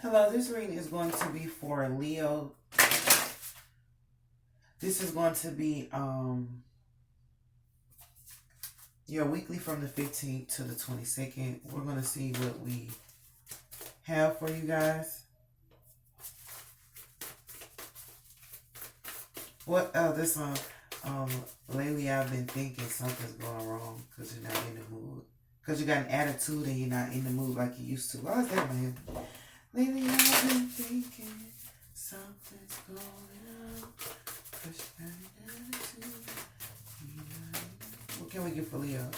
Hello, this reading is going to be for Leo. This is going to be your weekly from the 15th to the 22nd. We're going to see what we have for you guys. What this lately I've been thinking something's going wrong because you're not in the mood. Because you got an attitude and you're not in the mood like you used to. Why is that, man? Lately I've been thinking something's going on. What can we get for Leo?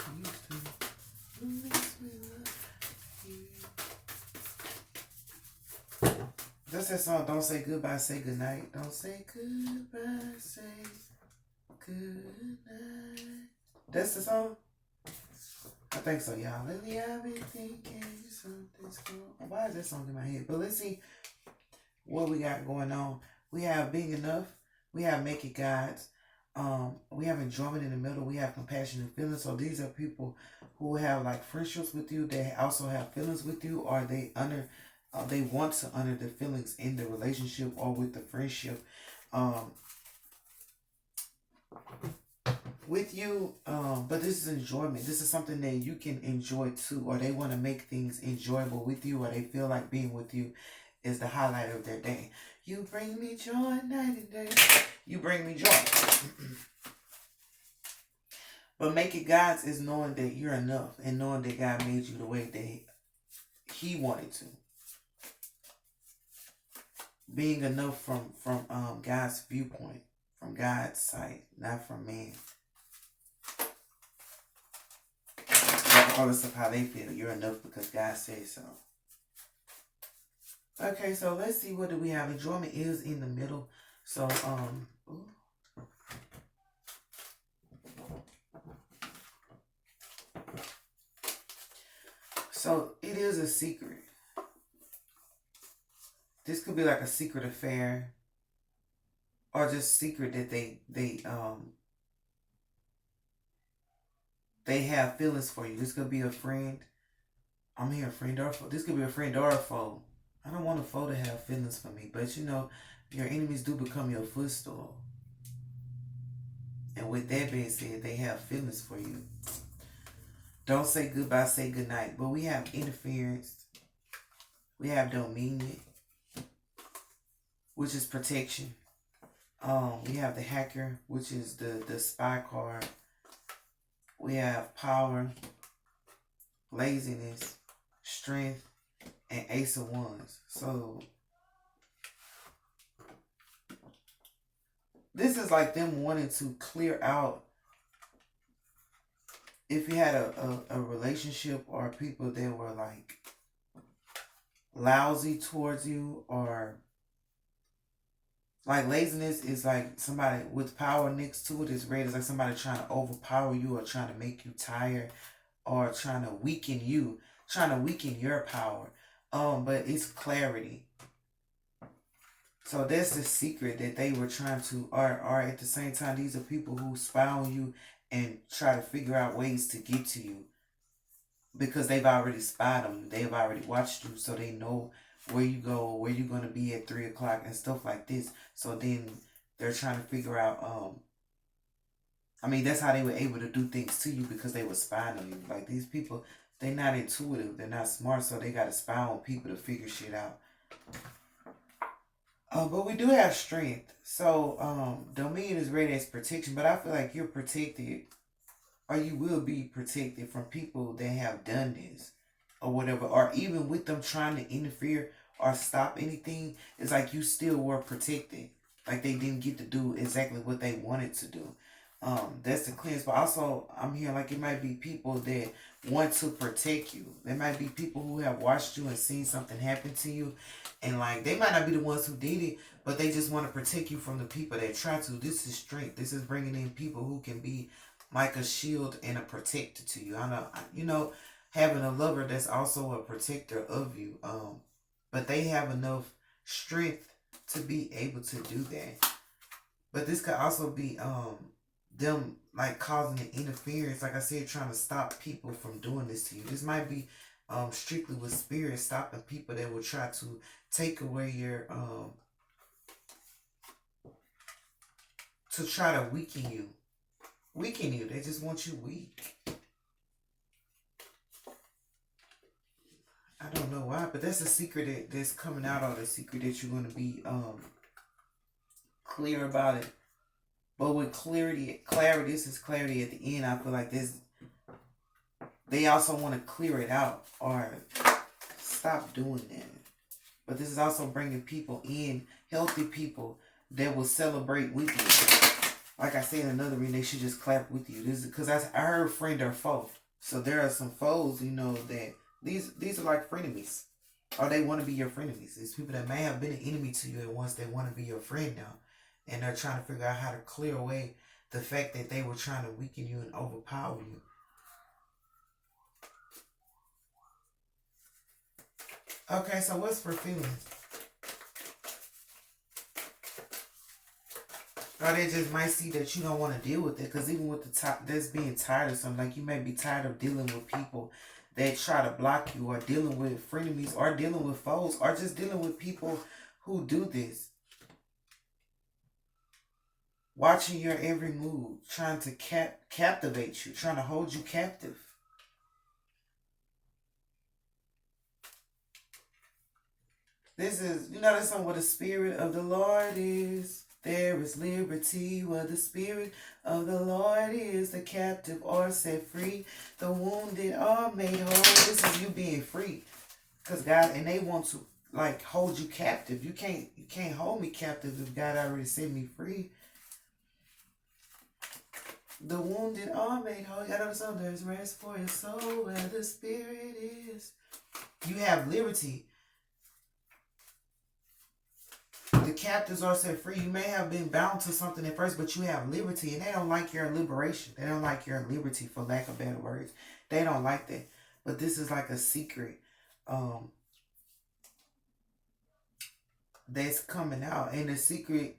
That's that song, Don't Say Goodbye, Say Goodnight. Don't say goodbye, say goodnight. That's the song? I think so, y'all. Lately I've been thinking something's going on. Why is that song in my head? But let's see what we got going on. We have Being Enough. We have Make It God's. We have enjoyment in the middle. We have compassion and feelings. So these are people who have like friendships with you. They also have feelings with you, or they want to honor the feelings in the relationship or with the friendship. With you, but this is enjoyment. This is something that you can enjoy too, or they want to make things enjoyable with you, or they feel like being with you is the highlight of their day. You bring me joy night and day. You bring me joy. But make it God's is knowing that you're enough and knowing that God made you the way that He wanted to. Being enough from God's viewpoint, from God's sight, not from man. Regardless of how they feel, you're enough because God says so. Okay, so let's see, what do we have? Enjoyment is in the middle. So, so it is a secret. This could be like a secret affair, or just secret that they have feelings for you. This could be a friend. I'm here, a friend or a foe. This could be a friend or a foe. I don't want a foe to have feelings for me, but you know, your enemies do become your footstool. And with that being said, they have feelings for you. Don't say goodbye, say goodnight. But we have interference. We have dominion, which is protection. We have the hacker, which is the spy card. We have power, laziness, strength, and Ace of Wands. So this is like them wanting to clear out. If you had a relationship or people that were like lousy towards you, or like laziness is like somebody with power next to it is red. It's like somebody trying to overpower you or trying to make you tired or trying to weaken you, trying to weaken your power. But it's clarity. So that's the secret that they were trying to, or at the same time, these are people who spy on you and try to figure out ways to get to you because they've already spied on you. They've already watched you, so they know where you go, where you're going to be at 3 o'clock and stuff like this. So then they're trying to figure out, that's how they were able to do things to you, because they were spying on you. Like, these people, they're not intuitive, they're not smart, so they got to spy on people to figure shit out. But we do have strength. So, dominion is rated as protection, but I feel like you're protected, or you will be protected from people that have done this or whatever, or even with them trying to interfere or stop anything. It's like you still were protected. Like they didn't get to do exactly what they wanted to do. That's the clearance. But also, I'm hearing like it might be people that want to protect you. There might be people who have watched you and seen something happen to you, and like they might not be the ones who did it, but they just want to protect you from the people that try to. This is strength. This is bringing in people who can be like a shield and a protector to you. I know, having a lover that's also a protector of you. But they have enough strength to be able to do that. But this could also be them like causing an interference, like I said, trying to stop people from doing this to you. This might be strictly with spirit, stopping people that will try to take away your to try to weaken you. Weaken you. They just want you weak. I don't know why, but that's a secret that's coming out, or the secret that you're gonna be clear about it. But with clarity, this is clarity at the end. I feel like this they also want to clear it out or stop doing that. But this is also bringing people in, healthy people that will celebrate with you. Like I said in another reading, they should just clap with you. This is because I heard friend or foe. So there are some foes, that these are like frenemies. Or they want to be your frenemies. It's people that may have been an enemy to you at once. They want to be your friend now. And they're trying to figure out how to clear away the fact that they were trying to weaken you and overpower you. Okay, so what's for feelings? Or they just might see that you don't want to deal with it. Because even with the top, that's being tired of something. Like you may be tired of dealing with people that try to block you, or dealing with frenemies, or dealing with foes, or just dealing with people who do this. Watching your every move, trying to captivate you, trying to hold you captive. This is, that's something where the Spirit of the Lord is. There is liberty where the Spirit of the Lord is. The captive are set free. The wounded are made whole. This is you being free. Because God, and they want to hold you captive. You can't hold me captive if God already set me free. The wounded are made whole. You gotta know there's rest for your soul where the Spirit is. You have liberty. The captives are set free. You may have been bound to something at first, but you have liberty, and they don't like your liberation. They don't like your liberty, for lack of better words. They don't like that. But this is like a secret that's coming out. And the secret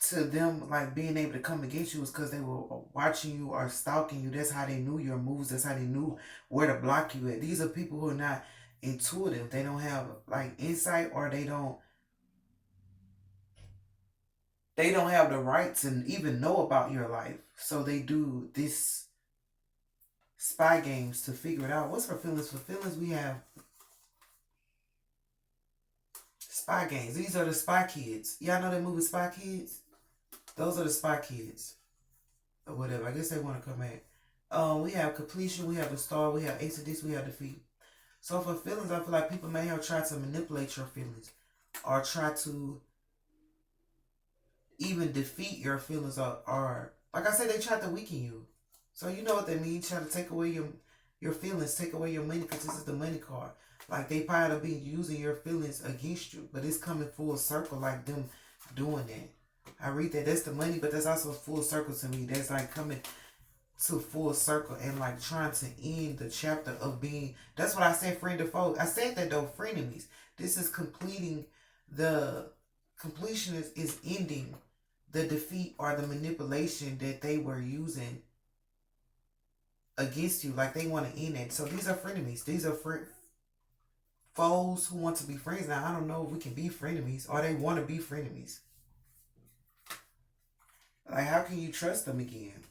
to them being able to come against you is because they were watching you or stalking you. That's how they knew your moves. That's how they knew where to block you at. These are people who are not intuitive. They don't have insight, or they don't have the right to even know about your life. So they do this spy games to figure it out. What's for feelings? For feelings, we have spy games. These are the Spy Kids. Y'all know that movie Spy Kids? Those are the Spy Kids. Or whatever. I guess they want to come at. We have completion. We have the star. We have ace of this. We have defeat. So for feelings, I feel like people may have tried to manipulate your feelings, or try to even defeat your feelings, or like I said, they try to weaken you. So you know what that means. Try to take away your feelings, take away your money, because this is the money card. Like they probably be using your feelings against you, but it's coming full circle, like them doing that. I read that that's the money, but that's also full circle to me. That's coming to full circle and trying to end the chapter of being. That's what I said, friend or foe. I said that though, frenemies. This is completing the completion is ending the defeat or the manipulation that they were using against you. Like they want to end it. So these are frenemies. These are foes who want to be friends. Now I don't know if we can be frenemies, or they want to be frenemies. How can you trust them again?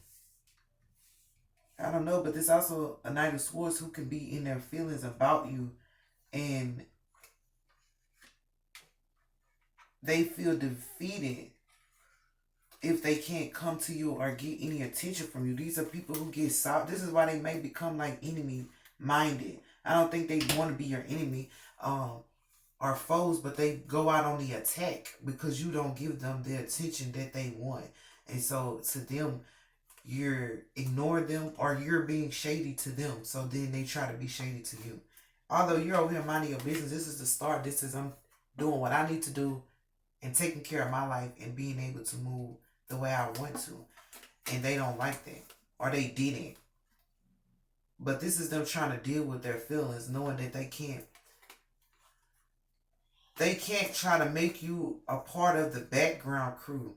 I don't know, but there's also a Knight of Swords who can be in their feelings about you, and they feel defeated if they can't come to you or get any attention from you. These are people who get soft. This is why they may become enemy minded. I don't think they want to be your enemy or foes, but they go out on the attack because you don't give them the attention that they want. And so to them, you're ignoring them, or you're being shady to them. So then they try to be shady to you. Although you're over here minding your business, this is the start. This is I'm doing what I need to do and taking care of my life and being able to move the way I want to. And they don't like that, or they didn't. But this is them trying to deal with their feelings, knowing that they can't try to make you a part of the background crew.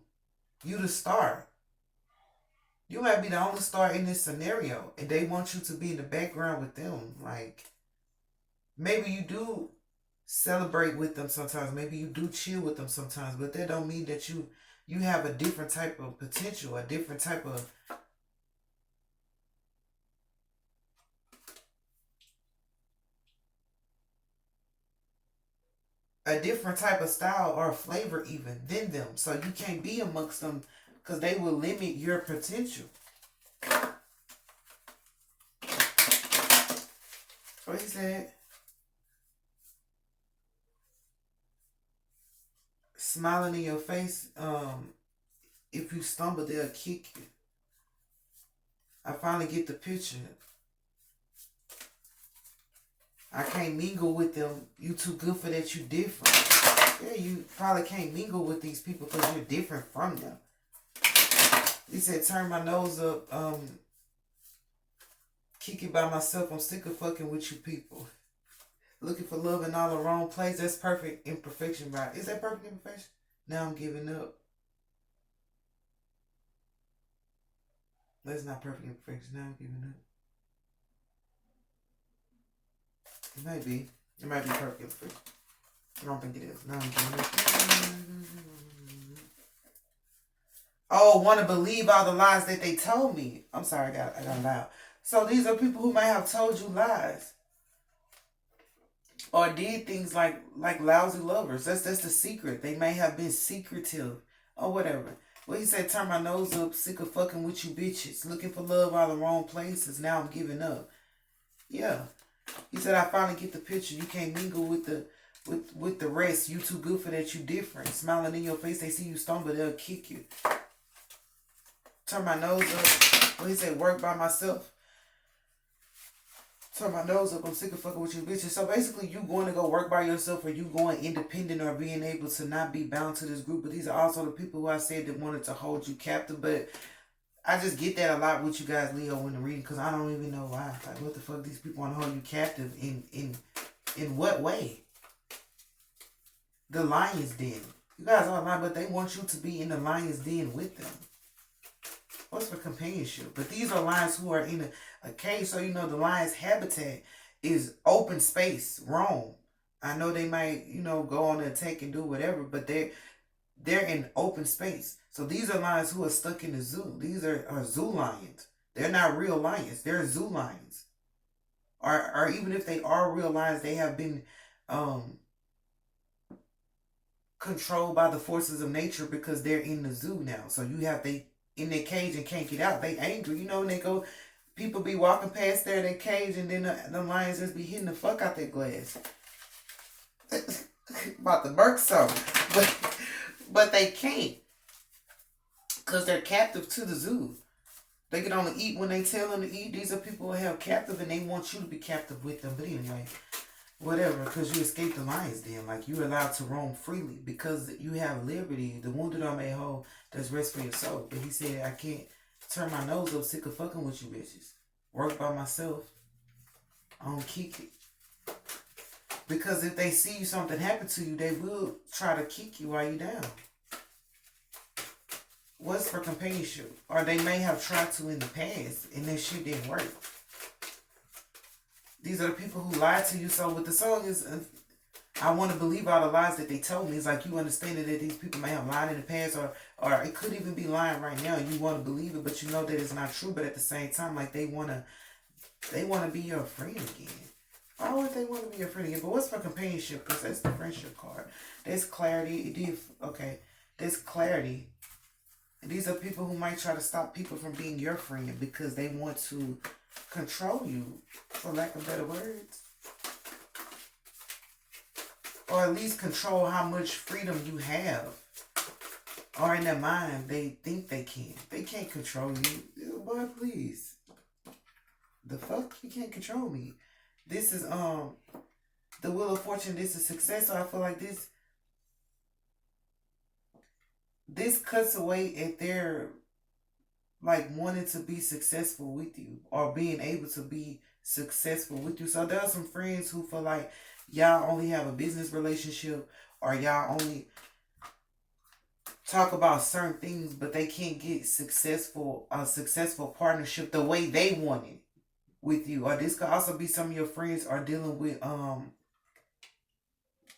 You the star. You might be the only star in this scenario, and they want you to be in the background with them. Maybe you do celebrate with them sometimes. Maybe you do chill with them sometimes, but that don't mean that you have a different type of potential, a different type of style or flavor even than them. So you can't be amongst them because they will limit your potential. What he said? Smiling in your face. If you stumble, they'll kick you. I finally get the picture. I can't mingle with them. You too good for that. You different. Yeah, you probably can't mingle with these people because you're different from them. He said, turn my nose up. Kick it by myself. I'm sick of fucking with you people. Looking for love in all the wrong place. That's perfect imperfection, right? Is that perfect imperfection? Now I'm giving up. That's not perfect imperfection. Now I'm giving up. It might be. It might be perfect imperfection. I don't think it is. Now I'm giving up. Oh, want to believe all the lies that they told me. I'm sorry, I got loud. So these are people who may have told you lies. Or did things like lousy lovers. That's the secret. They may have been secretive or whatever. Well, he said, turn my nose up, sick of fucking with you bitches. Looking for love all the wrong places. Now I'm giving up. Yeah. He said, I finally get the picture. You can't mingle with the rest. You too good for that. You different. Smiling in your face. They see you stumble, they'll kick you. Turn my nose up. Well, he said, work by myself. Turn my nose up. I'm sick of fucking with you bitches. So basically, you going to go work by yourself, or you going independent, or being able to not be bound to this group. But these are also the people who I said that wanted to hold you captive. But I just get that a lot with you guys, Leo, when the reading, because I don't even know why. Like, what the fuck? These people want to hold you captive in what way? The lion's den. You guys are lying, but they want you to be in the lion's den with them. What's for companionship? But these are lions who are in a cage, so you know the lion's habitat is open space, roam. I know they might, go on an attack and do whatever, but they're in open space. So these are lions who are stuck in the zoo. These are zoo lions. They're not real lions. They're zoo lions. Or even if they are real lions, they have been controlled by the forces of nature because they're in the zoo now. So they in their cage and can't get out. They angry, and they go. People be walking past their cage, and then the lions just be hitting the fuck out their glass. About to burk some, but they can't because they're captive to the zoo. They can only eat when they tell them to eat. These are people who are held captive, and they want you to be captive with them. But anyway, whatever, because you escaped the lion's den. Like, you're allowed to roam freely because you have liberty. The wounded are made whole. There's rest for your soul. But he said, I can't turn my nose up, sick of fucking with you bitches. Work by myself. I don't kick it. Because if they see something happen to you, they will try to kick you while you're down. What's for companionship? Or they may have tried to in the past, and that shit didn't work. These are the people who lied to you. So with the song is, I want to believe all the lies that they told me. It's like you understand that these people may have lied in the past, or it could even be lying right now. You want to believe it, but you know that it's not true. But at the same time, like they want to be your friend again. Why would they want to be your friend again? But what's for companionship? Because that's the friendship card. There's clarity. There's clarity. And these are people who might try to stop people from being your friend because they want to control you, for lack of better words. Or at least control how much freedom you have. Or in their mind, they think they can. They can't control you. Boy, please. The fuck? You can't control me. This is the Wheel of Fortune. This is success. So I feel like this cuts away at their like wanting to be successful with you or being able to be successful with you. So there are some friends who feel like y'all only have a business relationship, or y'all only talk about certain things, but they can't get a successful partnership the way they want it. with you. Or this could also be some of your friends are dealing with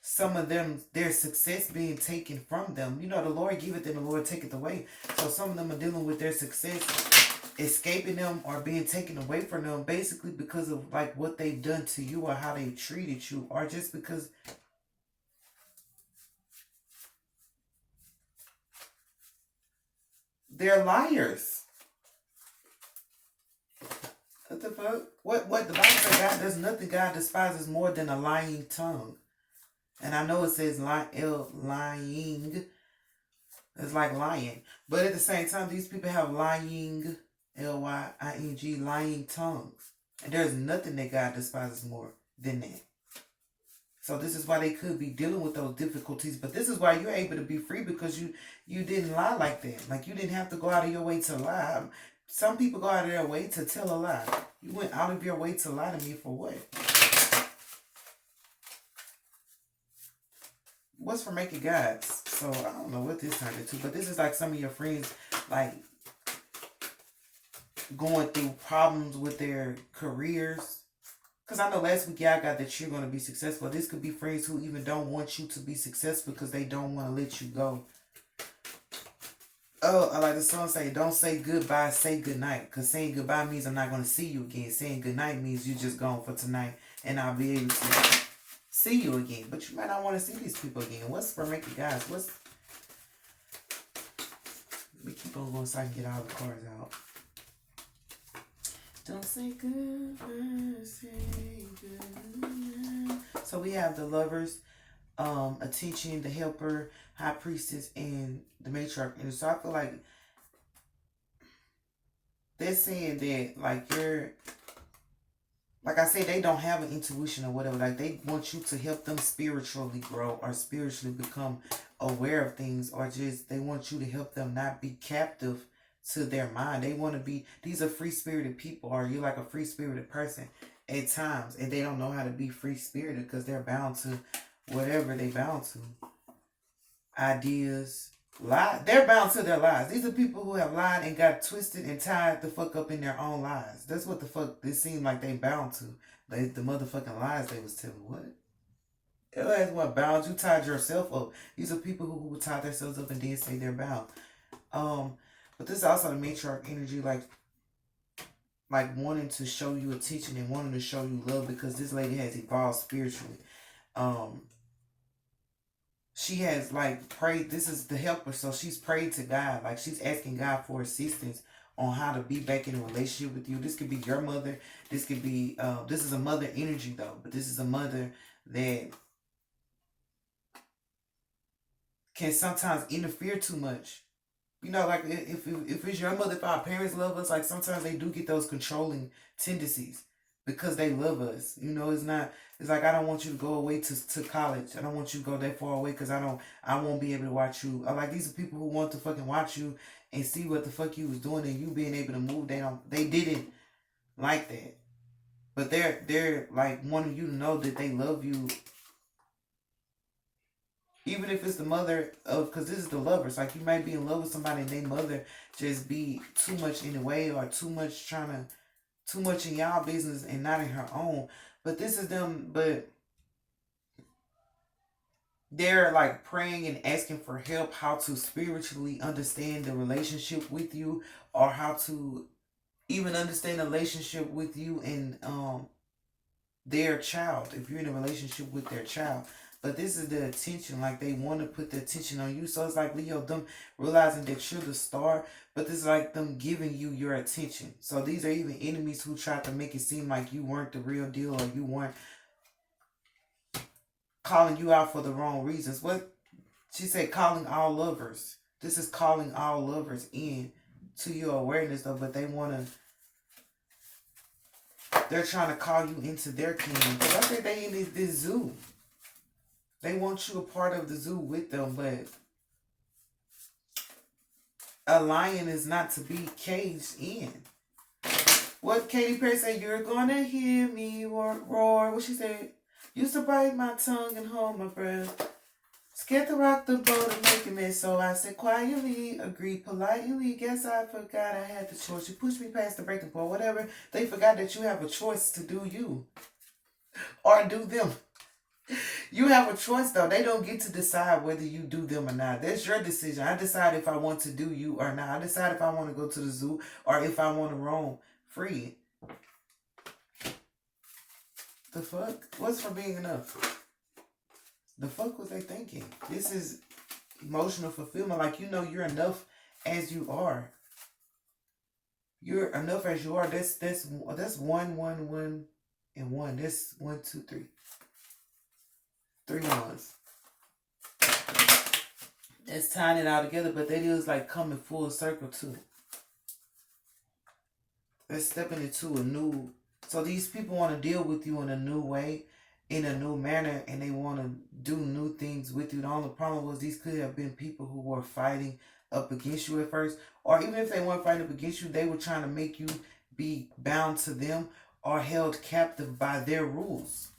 some of them, their success being taken from them. You know, the Lord giveth and the Lord taketh away. So some of them are dealing with their success escaping them or being taken away from them, basically because of like what they've done to you or how they treated you, or just because they're liars. What the fuck? What the Bible says, God, there's nothing God despises more than a lying tongue. And I know it says lying. It's like lying. But at the same time, these people have lying, Lying, lying tongues. And there's nothing that God despises more than that. So this is why they could be dealing with those difficulties. But this is why you're able to be free, because you didn't lie like that. Like, you didn't have to go out of your way to lie. Some people go out of their way to tell a lie. You went out of your way to lie to me for what? What's for making gods? So I don't know what this turned into, but this is like some of your friends like going through problems with their careers. Because I know last week y'all got that you're going to be successful. This could be friends who even don't want you to be successful because they don't want to let you go. Oh, I like the song say, don't say goodbye, say goodnight. Because saying goodbye means I'm not going to see you again. Saying goodnight means you're just gone for tonight and I'll be able to see you again. But you might not want to see these people again. What's for making guys? Let me keep on going so I can get all the cards out. Don't say goodbye, say goodnight. So we have the Lovers, Attention, the Helper, High Priestess, and the Matriarch. And so I feel like they're saying that, like, like I said, they don't have an intuition or whatever. Like, they want you to help them spiritually grow or spiritually become aware of things, or just they want you to help them not be captive to their mind. They want to be, these are free-spirited people, or you're like a free-spirited person at times, and they don't know how to be free-spirited because they're bound to whatever they bound to. Ideas, lie. They're bound to their lies. These are people who have lied and got twisted and tied the fuck up in their own lies. That's what the fuck this seemed like they bound to. Like the motherfucking lies they was telling. What? That's what bound. You tied yourself up. These are people who tied themselves up and then say they're bound. But this is also the matriarch energy, like wanting to show you attention and wanting to show you love, because this lady has evolved spiritually. She has like prayed. This is the Helper, so she's prayed to God. Like, she's asking God for assistance on how to be back in a relationship with you. This could be your mother. This could be, this is a mother energy though, but this is a mother that can sometimes interfere too much. You know, like if it's your mother, if our parents love us, like sometimes they do get those controlling tendencies because they love us. You know, it's like, I don't want you to go away to college. I don't want you to go that far away because I won't be able to watch you. Like, these are people who want to fucking watch you and see what the fuck you was doing and you being able to move. They didn't like that. But they're like wanting you to know that they love you. Even if it's the mother of, because this is the Lovers. Like, you might be in love with somebody and their mother just be too much in the way, or too much in y'all business and not in her own. But this is them, but they're like praying and asking for help, how to spiritually understand the relationship with you, or how to even understand the relationship with you and their child, if you're in a relationship with their child. But this is the attention, like they want to put the attention on you. So it's like, Leo, them realizing that you're the star, but this is like them giving you your attention. So these are even enemies who try to make it seem like you weren't the real deal, or you weren't, calling you out for the wrong reasons. What she said, calling all lovers. This is calling all lovers in to your awareness though, but they're trying to call you into their kingdom. Because I think they in this zoo. They want you a part of the zoo with them, but a lion is not to be caged in. What Katy Perry said, you're gonna hear me roar. What she said, used to bite my tongue and hold my breath. Scared to rock the boat and make a mess, so I said quietly, agreed politely. Guess I forgot I had the choice. You pushed me past the breaking point, whatever. They forgot that you have a choice to do you or do them. You have a choice though. They don't get to decide whether you do them or not. That's your decision. I decide if I want to do you or not. I decide if I want to go to the zoo or if I want to roam free. The fuck? What's for being enough? The fuck was they thinking? This is emotional fulfillment. Like, you know, you're enough as you are. You're enough as you are. That's one, one, one, and one. That's 1, 2, 3. 3 ones. It's tying it all together, but that is like coming full circle too. They're stepping into a new. So these people want to deal with you in a new way, in a new manner, and they want to do new things with you. The only problem was these could have been people who were fighting up against you at first, or even if they weren't fighting up against you, they were trying to make you be bound to them or held captive by their rules.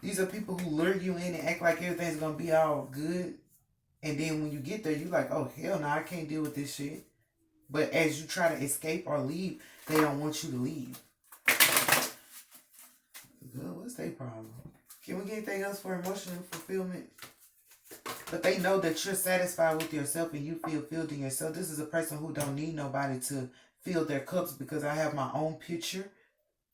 These are people who lure you in and act like everything's gonna be all good, and then when you get there, you're like, oh hell no, I can't deal with this shit. But as you try to escape or leave, they don't want you to leave. Good, what's their problem? Can we get anything else for emotional fulfillment? But they know that you're satisfied with yourself and you feel filled in yourself. This is a person who don't need nobody to fill their cups because I have my own pitcher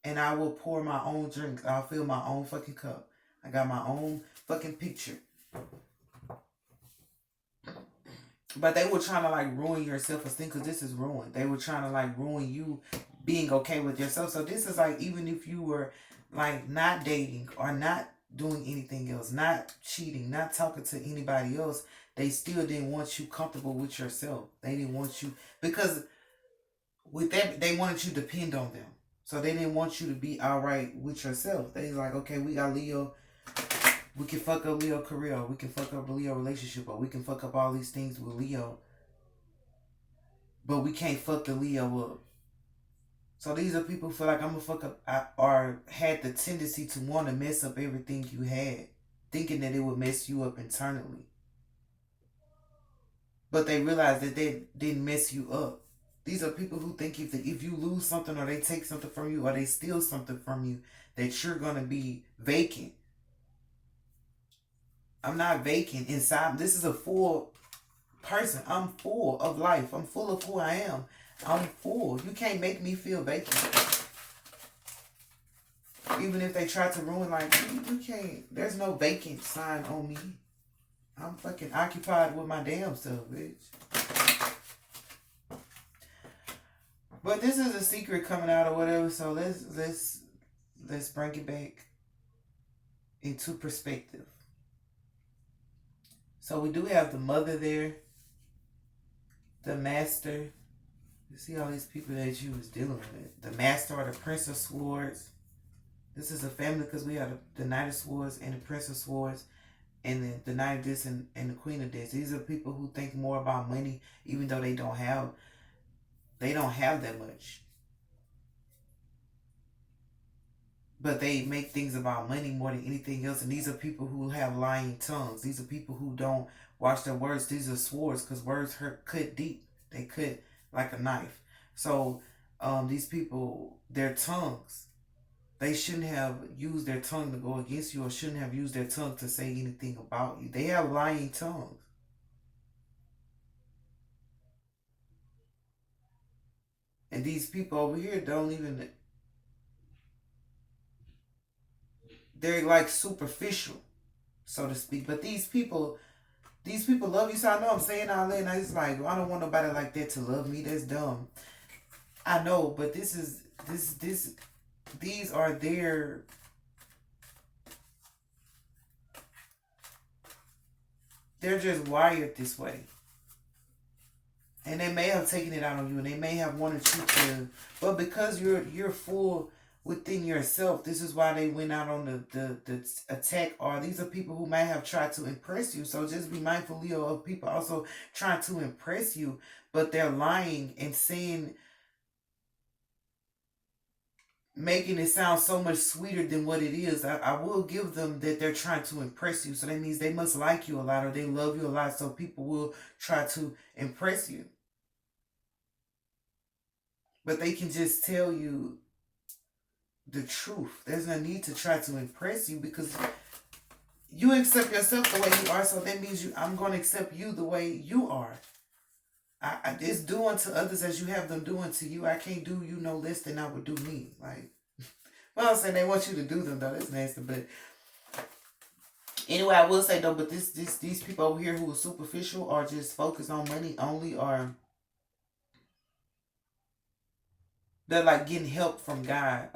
and I will pour my own drinks. I'll fill my own fucking cup. I got my own fucking picture. But they were trying to like ruin your self-esteem because this is ruined. They were trying to like ruin you being okay with yourself. So this is like, even if you were like not dating or not doing anything else, not cheating, not talking to anybody else, they still didn't want you comfortable with yourself. They didn't want you, because with that, they wanted you to depend on them. So they didn't want you to be all right with yourself. They like, okay, we got Leo. We can fuck up Leo career. Or we can fuck up Leo relationship. Or we can fuck up all these things with Leo. But we can't fuck the Leo up. So these are people who feel like I'm gonna fuck up, or had the tendency to want to mess up everything you had, thinking that it would mess you up internally. But they realize that they didn't mess you up. These are people who think if you lose something or they take something from you or they steal something from you, that you're gonna be vacant. I'm not vacant inside. This is a full person. I'm full of life. I'm full of who I am. I'm full. You can't make me feel vacant. Even if they try to ruin, like, you can't. There's no vacant sign on me. I'm fucking occupied with my damn self, bitch. But this is a secret coming out or whatever, so let's bring it back into perspective. So we do have the mother there, the master. You see all these people that you was dealing with. The master or the Prince of Swords. This is a family because we have the Knight of Swords and the Prince of Swords and the Knight of this and the Queen of this. These are people who think more about money even though they don't have that much. But they make things about money more than anything else. And these are people who have lying tongues. These are people who don't watch their words. These are swords because words cut deep. They cut like a knife. So these people, their tongues, they shouldn't have used their tongue to go against you or shouldn't have used their tongue to say anything about you. They have lying tongues. And these people over here don't even, they're like superficial, so to speak. But these people love you. So I know I'm saying all that, and I just like, I don't want nobody like that to love me. That's dumb. I know, but these are they're just wired this way. And they may have taken it out on you, and they may have wanted you to, but because you're full within yourself, this is why they went out on the attack. Or these are people who might have tried to impress you. So just be mindful, Leo, of people also trying to impress you, but they're lying and saying making it sound so much sweeter than what it is. I will give them that they're trying to impress you. So that means they must like you a lot or they love you a lot. So people will try to impress you. But they can just tell you the truth. There's no need to try to impress you because you accept yourself the way you are. So that means I'm going to accept you the way you are. It's do unto others as you have them do unto you. I can't do you no less than I would do me. Like, well, I'm saying they want you to do them though. That's nasty. But anyway, I will say though, but these people over here who are superficial or just focused on money only, or they're like getting help from God.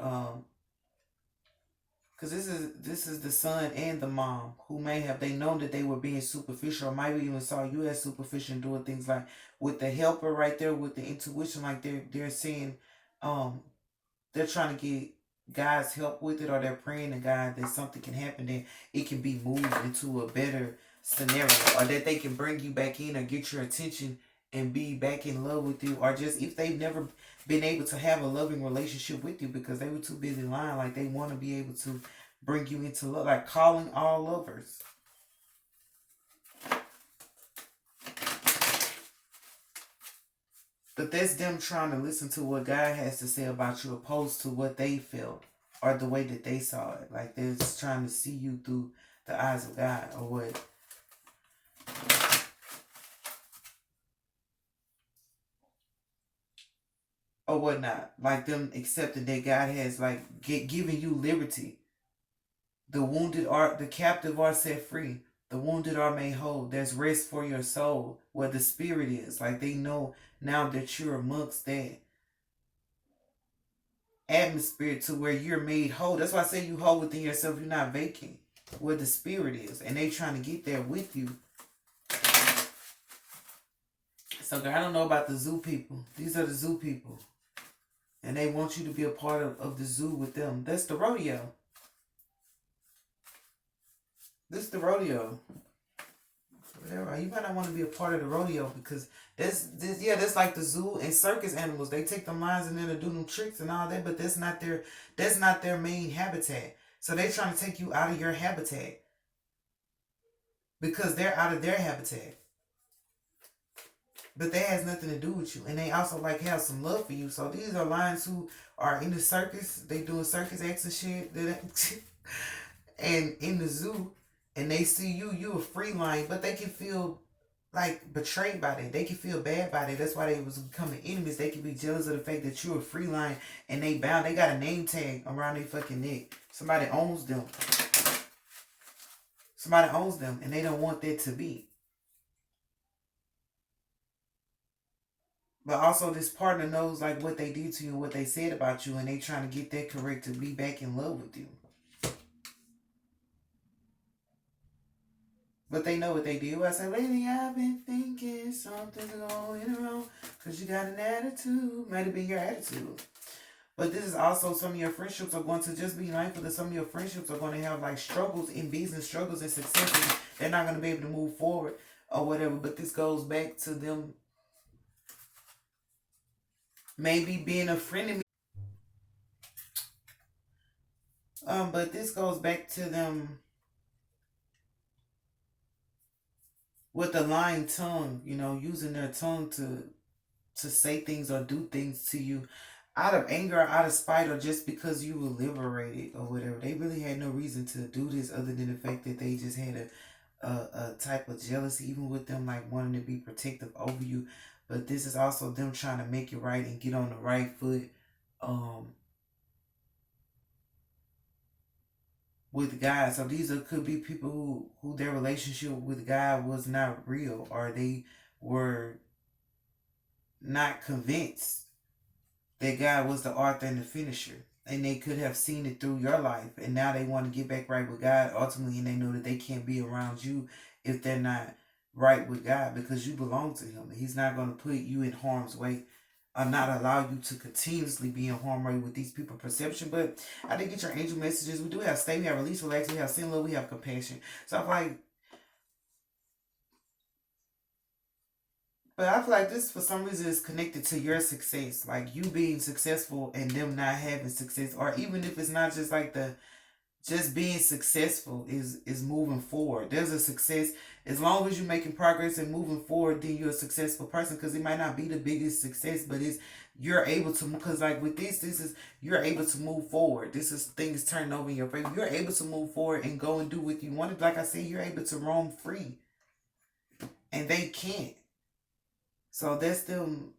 Because this is the son and the mom who may have they known that they were being superficial, or maybe even saw you as superficial and doing things like with the helper right there with the intuition, like they're saying, um, they're trying to get God's help with it, or they're praying to God that something can happen, that it can be moved into a better scenario, or that they can bring you back in or get your attention and be back in love with you, or just if they've never been able to have a loving relationship with you because they were too busy lying, like they want to be able to bring you into love, like calling all lovers. But that's them trying to listen to what God has to say about you opposed to what they felt or the way that they saw it. Like they're just trying to see you through the eyes of God or what. Or whatnot. Like them accepting that God has like given you liberty. The captive are set free. The wounded are made whole. There's rest for your soul where the spirit is. Like they know now that you're amongst that atmosphere to where you're made whole. That's why I say you whole within yourself. You're not vacant where the spirit is. And they trying to get there with you. So I don't know about the zoo people. These are the zoo people. And they want you to be a part of the zoo with them. That's the rodeo. This is the rodeo. Whatever. You might not want to be a part of the rodeo because that's like the zoo and circus animals. They take them lions and then they do them tricks and all that, but that's not their main habitat. So they're trying to take you out of your habitat because they're out of their habitat. But that has nothing to do with you. And they also like have some love for you. So these are lions who are in the circus. They doing circus acts and shit. And in the zoo. And they see you a free lion. But they can feel like betrayed by that. They can feel bad by that. That's why they was becoming enemies. They can be jealous of the fact that you're a free lion. And they bound. They got a name tag around their fucking neck. Somebody owns them. Somebody owns them. And they don't want that to be. But also this partner knows like what they did to you and what they said about you, and they trying to get that correct to be back in love with you. But they know what they did. I said, lately I've been thinking something's going wrong because you got an attitude. Might have been your attitude. But this is also some of your friendships are going to just be mindful that some of your friendships are going to have like struggles in business, struggles in success, and they're not going to be able to move forward or whatever. But this goes back to them maybe being a friend of me. But this goes back to them with a lying tongue, using their tongue to say things or do things to you out of anger or out of spite or just because you were liberated or whatever. They really had no reason to do this other than the fact that they just had a type of jealousy, even with them like wanting to be protective over you. But this is also them trying to make it right and get on the right foot with God. So these could be people who their relationship with God was not real, or they were not convinced that God was the author and the finisher. And they could have seen it through your life. And now they want to get back right with God ultimately. And they know that they can't be around you if they're not right with God, because you belong to him. And he's not going to put you in harm's way or not allow you to continuously be in harm's way with these people's perception. But I did get your angel messages. We do have stay, we have release, relax, we have sin, love, we have compassion. So I'm like, But I feel like this, for some reason, is connected to your success. Like you being successful and them not having success. Or even if it's not just like the just being successful is moving forward. There's a success. As long as you're making progress and moving forward, then you're a successful person. Because it might not be the biggest success, but it's you're able to, because like with this is you're able to move forward. This is things turning over in your favor. You're able to move forward and go and do what you wanted. Like I said, you're able to roam free, and they can't. So that's them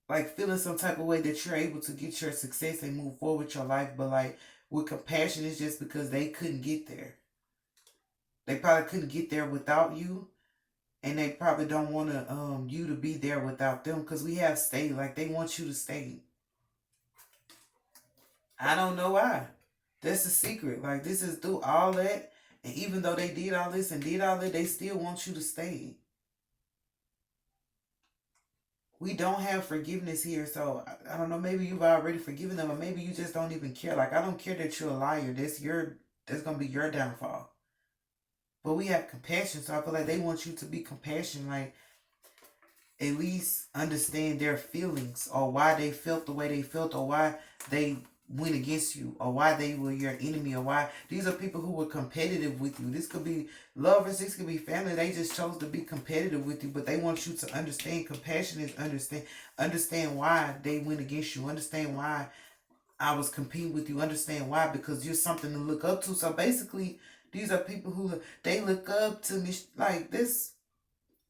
like feeling some type of way that you're able to get your success and move forward with your life. But like with compassion, it's just because they couldn't get there. They probably couldn't get there without you, and they probably don't want to you to be there without them, because we have stay, like they want you to stay. I don't know why. That's the secret. Like this is through all that, and even though they did all this and did all that, they still want you to stay. We don't have forgiveness here, so I don't know. Maybe you've already forgiven them, or maybe you just don't even care. Like I don't care that you're a liar. That's gonna be your downfall. But we have compassion, so I feel like they want you to be compassionate. Like at least understand their feelings, or why they felt the way they felt, or why they went against you, or why they were your enemy, or why these are people who were competitive with you. This could be lovers, this could be family. They just chose to be competitive with you, but they want you to understand. Compassion is understand why they went against you, understand why I was competing with you, understand why, because you're something to look up to. So basically, these are people who they look up to me like this.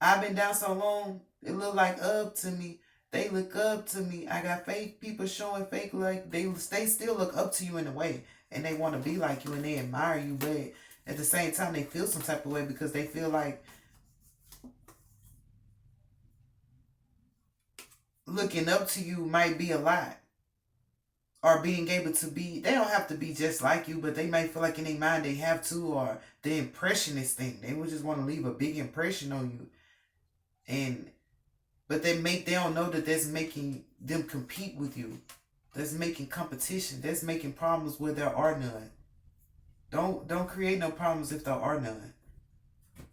I've been down so long, it look like up to me. They look up to me. I got fake people showing fake, like they still look up to you in a way, and they want to be like you and they admire you, but at the same time they feel some type of way because they feel like looking up to you might be a lot. Or being able to be, they don't have to be just like you, but they may feel like in their mind they have to, or the impressionist thing. They would just want to leave a big impression on you. And but they don't know that that's making them compete with you. That's making competition. That's making problems where there are none. Don't create no problems if there are none.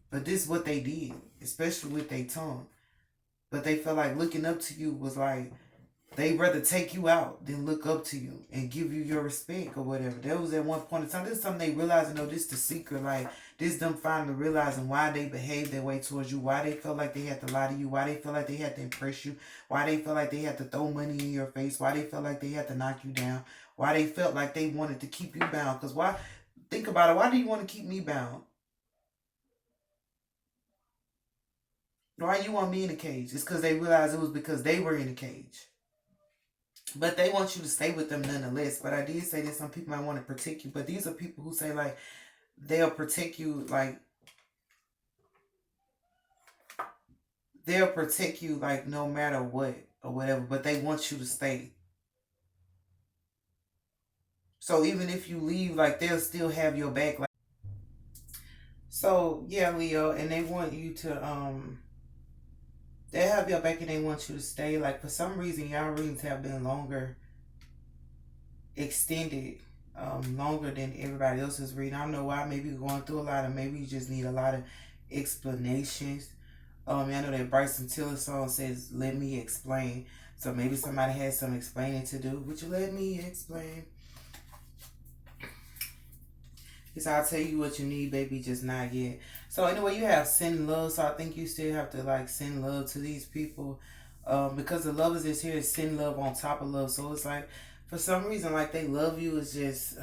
But this is what they did, especially with their tongue. But they felt like looking up to you was like they rather take you out than look up to you and give you your respect or whatever. That was at one point in time. This is something they realized, this is the secret. Like, this them finally realizing why they behaved that way towards you, why they felt like they had to lie to you, why they felt like they had to impress you, why they felt like they had to throw money in your face, why they felt like they had to knock you down, why they felt like they wanted to keep you bound. Because why, think about it, why do you want to keep me bound? Why you want me in a cage? It's because they realized it was because they were in a cage. But they want you to stay with them nonetheless. But I did say that some people might want to protect you. But these are people who say like they'll protect you, like they'll protect you like no matter what or whatever. But they want you to stay. So even if you leave, like they'll still have your back. Like so, yeah, Leo, and they want you to they have your back and they want you to stay. Like for some reason, y'all readings have been longer, extended, longer than everybody else's reading. I don't know why. Maybe you're going through a lot, or maybe you just need a lot of explanations. I know that Bryson Tiller song says, "Let me explain." So maybe somebody has some explaining to do. Would you let me explain? Because I'll tell you what you need, baby, just not yet. So anyway, you have send love. So I think you still have to like send love to these people. Because the lovers is here to send love on top of love. So it's like for some reason like they love you, it's just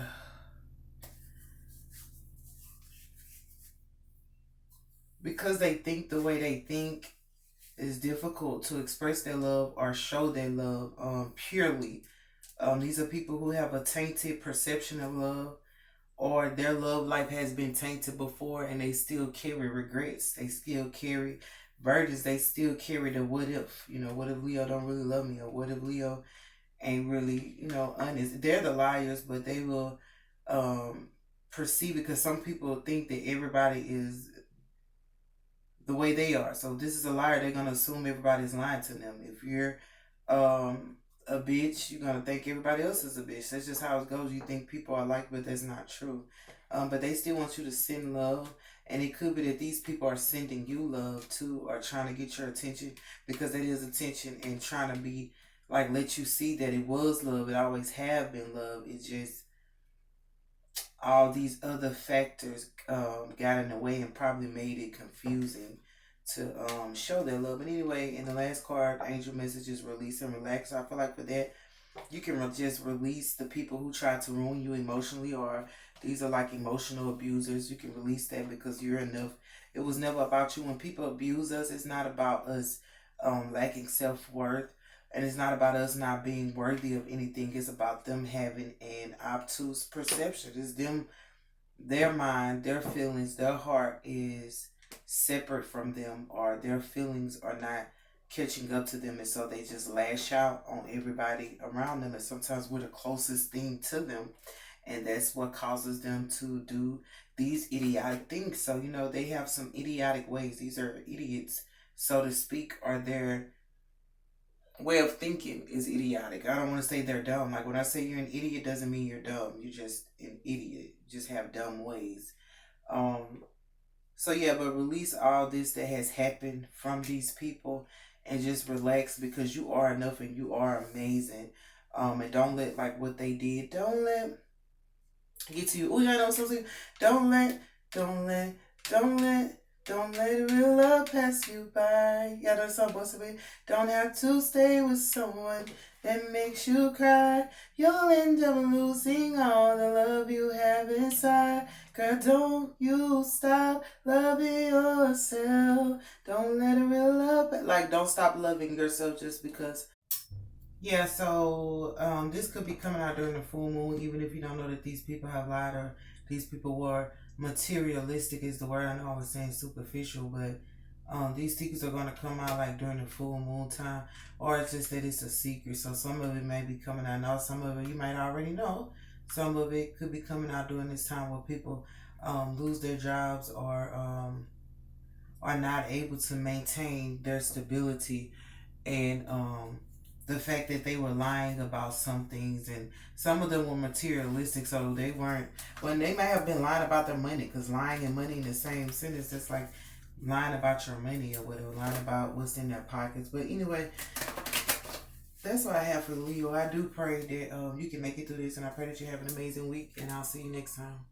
because they think the way they think, it's difficult to express their love or show their love purely. These are people who have a tainted perception of love, or their love life has been tainted before and they still carry regrets. They still carry burdens. They still carry the what if. What if Leo don't really love me? Or what if Leo ain't really, honest? They're the liars, but they will perceive it, because some people think that everybody is the way they are. So this is a liar. They're gonna assume everybody's lying to them. If you're a bitch, you're gonna think everybody else is a bitch. That's just how it goes. You think people are like, but that's not true. But they still want you to send love, and it could be that these people are sending you love too, or trying to get your attention because it is attention and trying to be like let you see that it was love. It always have been love. It's just all these other factors got in the way and probably made it confusing to show their love. But anyway, in the last card, angel messages release and relax. So I feel like for that, you can just release the people who try to ruin you emotionally, or these are like emotional abusers. You can release that because you're enough. It was never about you. When people abuse us, it's not about us lacking self-worth, and it's not about us not being worthy of anything. It's about them having an obtuse perception. It's them, their mind, their feelings, their heart is separate from them, or their feelings are not catching up to them, and so they just lash out on everybody around them, and sometimes we're the closest thing to them, and that's what causes them to do these idiotic things. So they have some idiotic ways. These are idiots, so to speak, or their way of thinking is idiotic. I don't want to say they're dumb. Like when I say you're an idiot, doesn't mean you're dumb. You're just an idiot. You just have dumb ways. Um, so yeah, but release all this that has happened from these people and just relax because you are enough and you are amazing. And don't let like what they did. Don't let get to you. Oh, y'all know something. Don't let, don't let, don't let. Don't let real love pass you by. Y'all know something supposed to be. Don't have to stay with someone that makes you cry. You'll end up losing all the love you have inside. Girl, don't you stop loving yourself. Don't let a real love, like, don't stop loving yourself just because. Yeah, so this could be coming out during the full moon, even if you don't know that these people have lied or these people were materialistic is the word. I know I was saying superficial, but these secrets are going to come out like during the full moon time, or it's just that it's a secret. So some of it may be coming out now, some of it you might already know. Some of it could be coming out during this time where people lose their jobs or are not able to maintain their stability, and the fact that they were lying about some things, and some of them were materialistic, so they weren't. Well, they may have been lying about their money, because lying and money in the same sentence, it's like lying about your money or whatever, lying about what's in their pockets. But anyway, that's what I have for Leo. I do pray that you can make it through this, and I pray that you have an amazing week, and I'll see you next time.